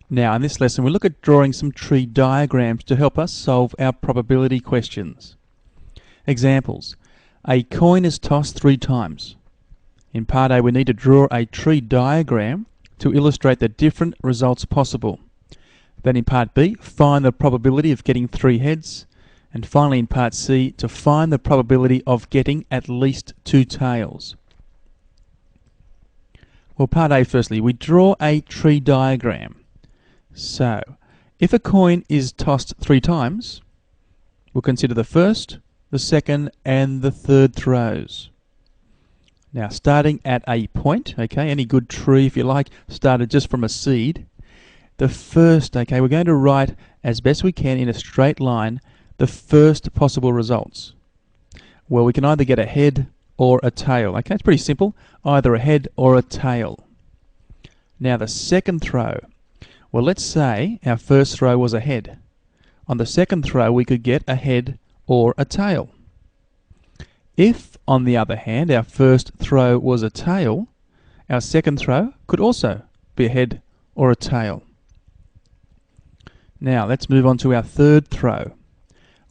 Now in this lesson we'll look at drawing some tree diagrams to help us solve our probability questions. Examples. A coin is tossed 3 times. In part A we need to draw a tree diagram to illustrate the different results possible. Then in part B, find the probability of getting 3 heads. And finally in part C, to find the probability of getting at least 2 tails. Well, part A firstly, we draw a tree diagram. So, if a coin is tossed 3 times, we'll consider the first, the second, and the third throws. Now, starting at a point, okay, any good tree, if you like, started just from a seed. The first, okay, we're going to write as best we can in a straight line the first possible results. Well, we can either get a head or a tail. Okay, it's pretty simple, either a head or a tail. Now, the second throw. Well, let's say our first throw was a head. On the second throw, we could get a head or a tail. If, on the other hand, our first throw was a tail, our second throw could also be a head or a tail. Now, let's move on to our third throw.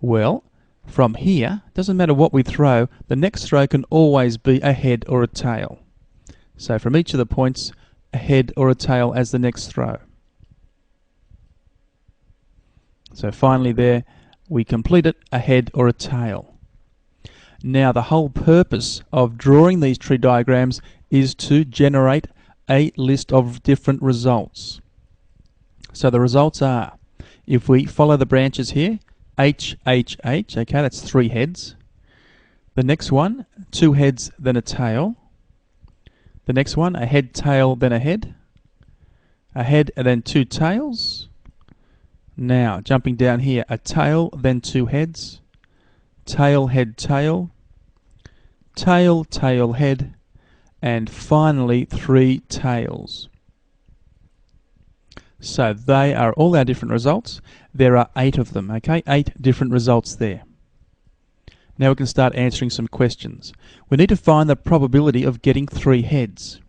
Well, from here, doesn't matter what we throw, the next throw can always be a head or a tail. So from each of the points, a head or a tail as the next throw. So finally there, we completed a head or a tail. Now the whole purpose of drawing these tree diagrams is to generate a list of different results. So the results are, if we follow the branches here, H, H, H, okay, that's 3 heads. The next one, 2 heads, then a tail. The next one, a head, tail, then a head, and then 2 tails. Now, jumping down here, a tail, then 2 heads, tail, head, tail, tail, tail, head, and finally 3 tails. So they are all our different results. There are 8 of them, okay? 8 different results there. Now we can start answering some questions. We need to find the probability of getting 3 heads.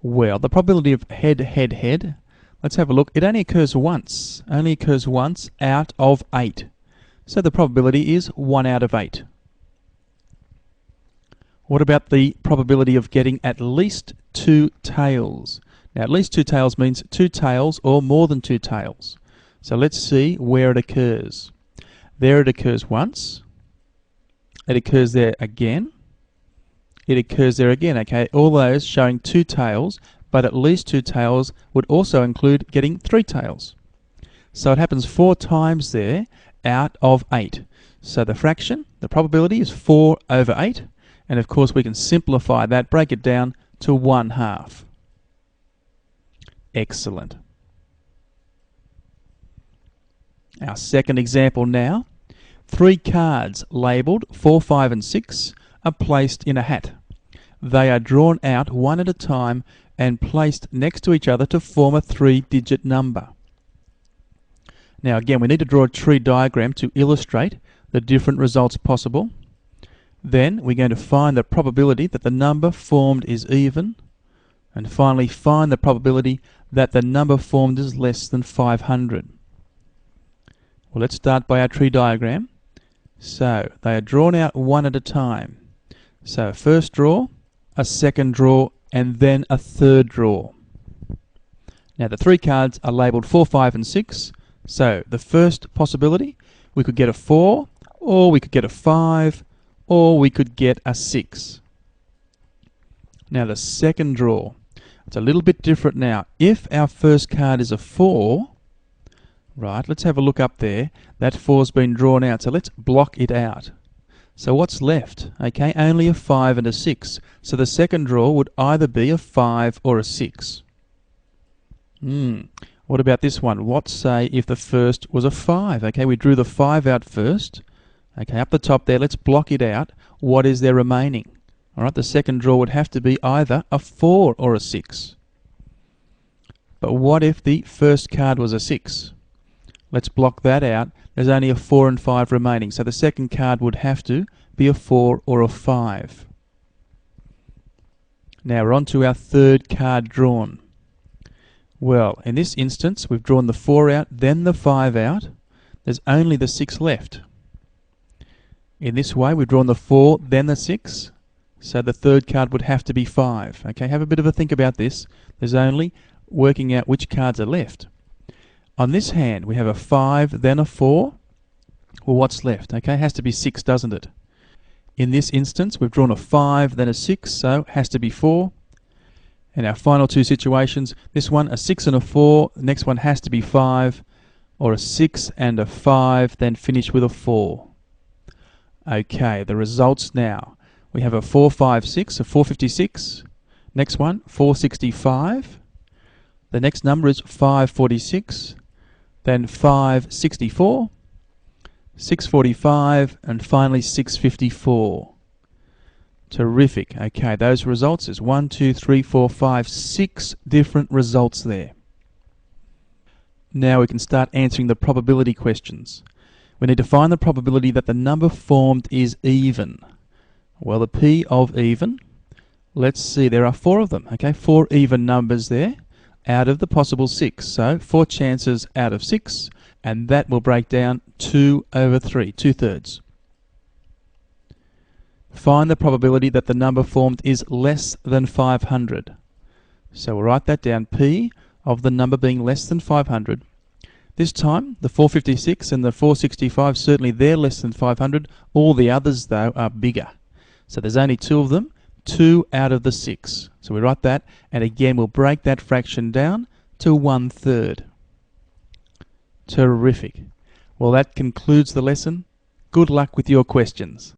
Well, the probability of head, head, head, let's have a look. It only occurs once out of 8. So the probability is 1 out of 8. What about the probability of getting at least 2 tails? Now, at least 2 tails means 2 tails or more than 2 tails. So let's see where it occurs. There it occurs once. It occurs there again. It occurs there again, okay? All those showing 2 tails, but at least 2 tails would also include getting 3 tails. So it happens 4 times there out of 8. So the fraction, the probability is 4 over 8. And of course we can simplify that, break it down to 1/2. Excellent. Our second example now. 3 cards labelled 4, 5 and 6 are placed in a hat. They are drawn out one at a time and placed next to each other to form a 3-digit number. Now again, we need to draw a tree diagram to illustrate the different results possible. Then we're going to find the probability that the number formed is even, and finally find the probability that the number formed is less than 500. Well, let's start by our tree diagram. So they are drawn out one at a time. So first draw, a second draw, and then a third draw. Now the 3 cards are labelled 4, 5 and 6. So the first possibility, we could get a 4, or we could get a 5, or we could get a 6. Now the second draw, it's a little bit different now. If our first card is a 4, right, let's have a look up there. That 4's been drawn out, so let's block it out. So what's left? Okay, only a 5 and a 6. So the second draw would either be a 5 or a 6. What about this one? What say if the first was a 5? Okay, we drew the 5 out first. Okay, up the top there, let's block it out. What is there remaining? Alright, the second draw would have to be either a 4 or a 6. But what if the first card was a 6? Let's block that out. There's only a 4 and 5 remaining, so the second card would have to be a 4 or a 5. Now we're on to our third card drawn. Well, in this instance, we've drawn the 4 out, then the 5 out. There's only the 6 left. In this way, we've drawn the 4, then the 6. So the third card would have to be 5. Okay, have a bit of a think about this. There's only working out which cards are left. On this hand, we have a 5, then a 4. Well, what's left? Okay, it has to be 6, doesn't it? In this instance, we've drawn a 5, then a 6, so it has to be 4. And our final two situations, this one, a 6 and a 4, the next one has to be 5, or a 6 and a 5, then finish with a 4. Okay, the results now. We have a 456, a 456. Next one, 465. The next number is 546, then 564, 645, and finally 654. Terrific. Okay, those results is 1, 2, 3, 4, 5, 6 different results there. Now we can start answering the probability questions. We need to find the probability that the number formed is even. Well, the P of even, let's see, there are 4 of them. Okay, 4 even numbers there out of the possible 6. So 4 chances out of 6, and that will break down 2 over 3, 2/3. Find the probability that the number formed is less than 500. So we'll write that down, P of the number being less than 500. This time, the 456 and the 465, certainly they're less than 500. All the others, though, are bigger. So there's only 2 of them, 2 out of the 6. So we write that, and again, we'll break that fraction down to 1/3. Terrific. Well, that concludes the lesson. Good luck with your questions.